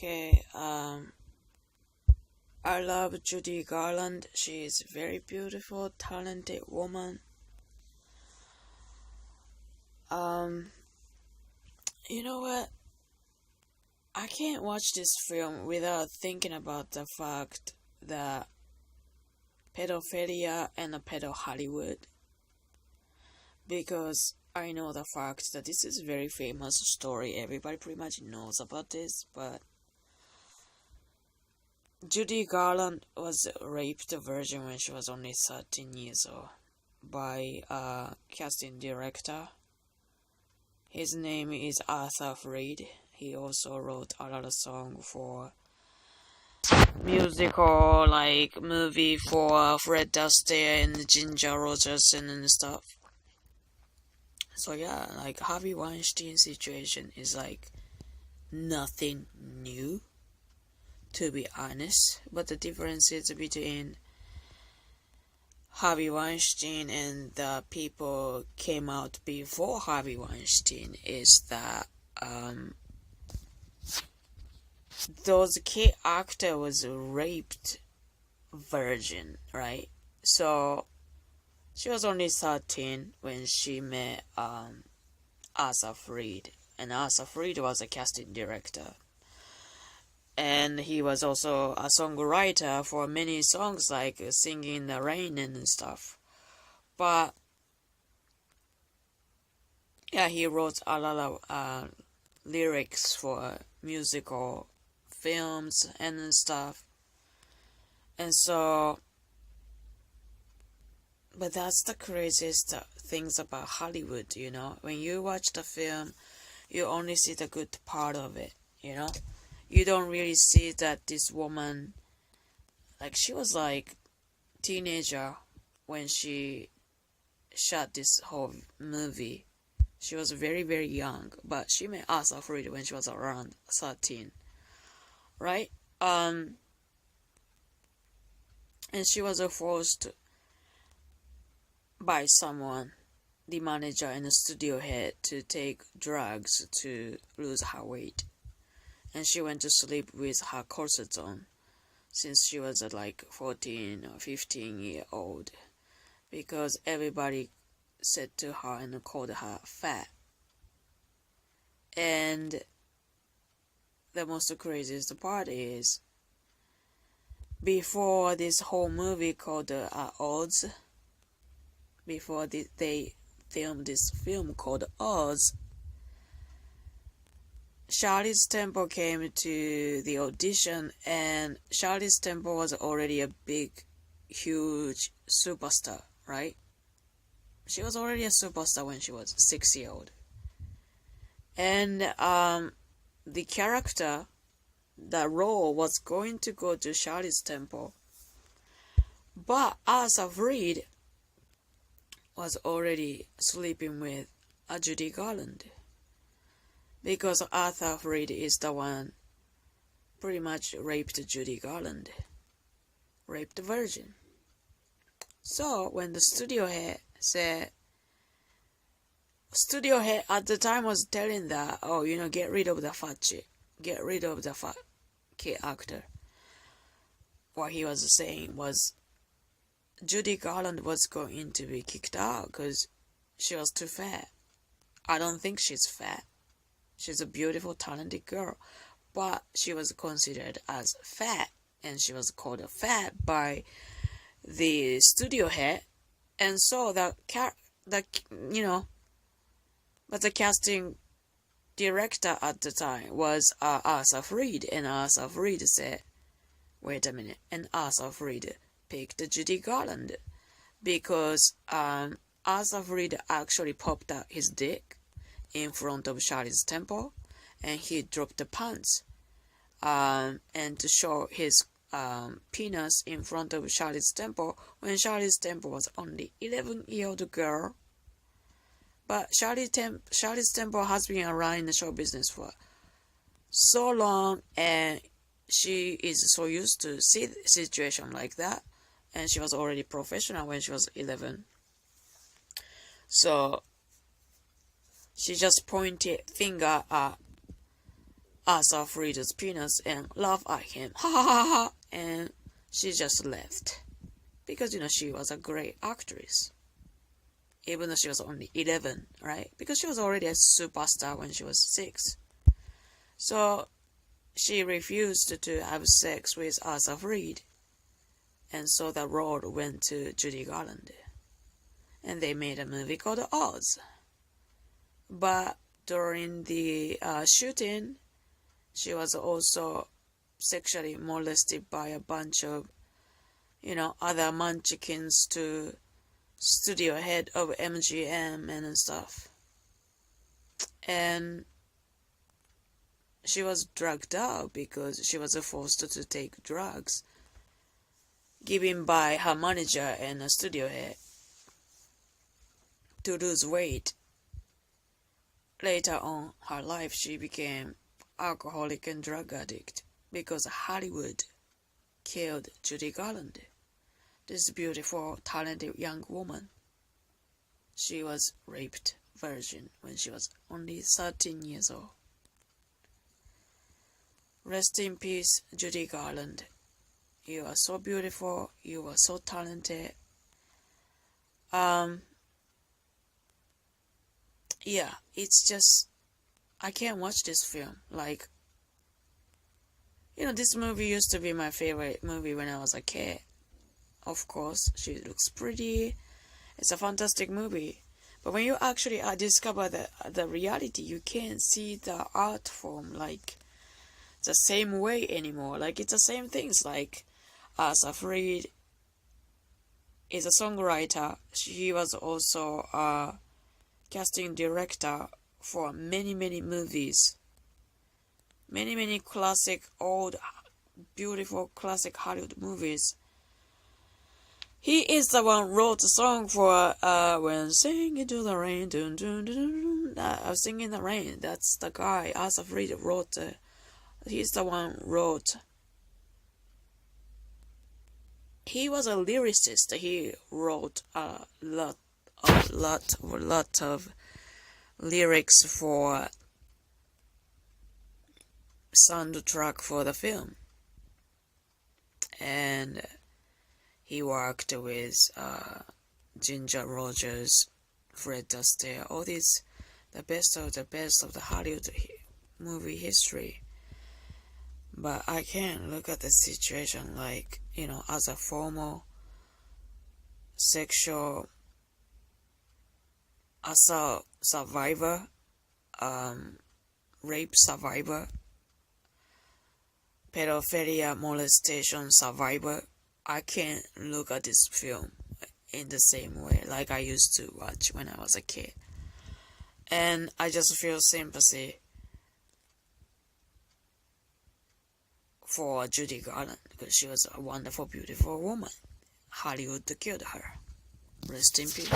Okay, I love Judy Garland. She is a very beautiful, talented woman. Um, you know what? I can't watch this film without thinking about the fact that pedophilia and a pedo Hollywood, because I know the fact that this is a very famous story. Everybody pretty much knows about this, but Judy Garland was raped a virgin when she was only 13 years old by a casting director. His name is Arthur Freed. He also wrote a lot of songs for musical, like movie for Fred Astaire and Ginger Rogers and stuff. So yeah, like Harvey Weinstein situation is like nothing new, to be honest. But the difference is between Harvey Weinstein and the people came out before Harvey Weinstein is that those kid actor was raped virgin, right? So she was only 13 when she met Arthur Freed, and Arthur Freed was a casting director. And he was also a songwriter for many songs like Singing in the Rain and stuff. But yeah, he wrote a lot of lyrics for musical films and stuff. And so, but that's the craziest things about Hollywood, you know. When you watch the film, you only see the good part of it, you know. You don't really see that this woman, like she was like teenager when she shot this whole movie. She was very, very young, but she met Arthur Freed when she was around 13, right? And she was forced by someone, the manager and the studio head, to take drugs to lose her weight. And she went to sleep with her corset on since she was like 14 or 15-year-old, because everybody said to her and called her fat. And the most craziest part is, before this whole movie called Oz, before they filmed this film called Oz, Charlotte's Temple came to the audition, and Charlotte's Temple was already a big, huge superstar, right? She was already a superstar when she was 6 years old. And the character, the role was going to go to Charlotte's Temple. But Arthur Freed was already sleeping with Judy Garland. Because Arthur Freed is the one pretty much raped Judy Garland. Raped the virgin. So when the studio head said, studio head at the time was telling that, oh, you know, get rid of the fat chick. Get rid of the fat kid actor. What he was saying was Judy Garland was going to be kicked out because she was too fat. I don't think she's fat. She's a beautiful, talented girl, but she was considered as fat, and she was called a fat by the studio head, and so but the casting director at the time was Arthur Freed, and Arthur Freed said, "Wait a minute," and Arthur Freed picked Judy Garland because Arthur Freed actually popped out his dick in front of Charlotte's Temple, and he dropped the pants and to show his penis in front of Charlotte's Temple when Charlotte's Temple was only 11-year-old girl. But Charlotte's Temple has been around in the show business for so long, and she is so used to see the situation like that, and she was already professional when she was 11. So she just pointed finger at Asa Frida's penis and laugh at him, ha ha ha ha, and she just left. Because, she was a great actress. Even though she was only 11, right? Because she was already a superstar when she was 6. So, she refused to have sex with Asa Fried. And so the role went to Judy Garland. And they made a movie called Oz. But during the shooting, she was also sexually molested by a bunch of, other munchkins to studio head of MGM and stuff. And she was drugged out because she was forced to take drugs given by her manager and a studio head to lose weight. Later on her life, she became alcoholic and drug addict because Hollywood killed Judy Garland, this beautiful, talented young woman. She was raped virgin when she was only 13 years old. Rest in peace, Judy Garland. You are so beautiful. You are so talented. Yeah, it's just, I can't watch this film. This movie used to be my favorite movie when I was a kid. Of course, she looks pretty. It's a fantastic movie. But when you actually discover the reality, you can't see the art form the same way anymore. It's the same things. Asa Fried is a songwriter. She was also a casting director for many, many movies. Many, many classic, old, beautiful classic Hollywood movies. He is the one who wrote the song for When Singing to the Rain, dun, dun, dun, dun, dun. Singing the Rain. That's the guy. Asa Fried wrote. He's the one who wrote. He was a lyricist. He wrote a lot of lyrics for soundtrack for the film, and he worked with Ginger Rogers, Fred Astaire, all these, the best of the Hollywood movie history. But I can't look at the situation as a formal sexual assault survivor, rape survivor, pedophilia molestation survivor. I can't look at this film in the same way like I used to watch when I was a kid. And I just feel sympathy for Judy Garland because she was a wonderful, beautiful woman. Hollywood killed her. Rest in peace.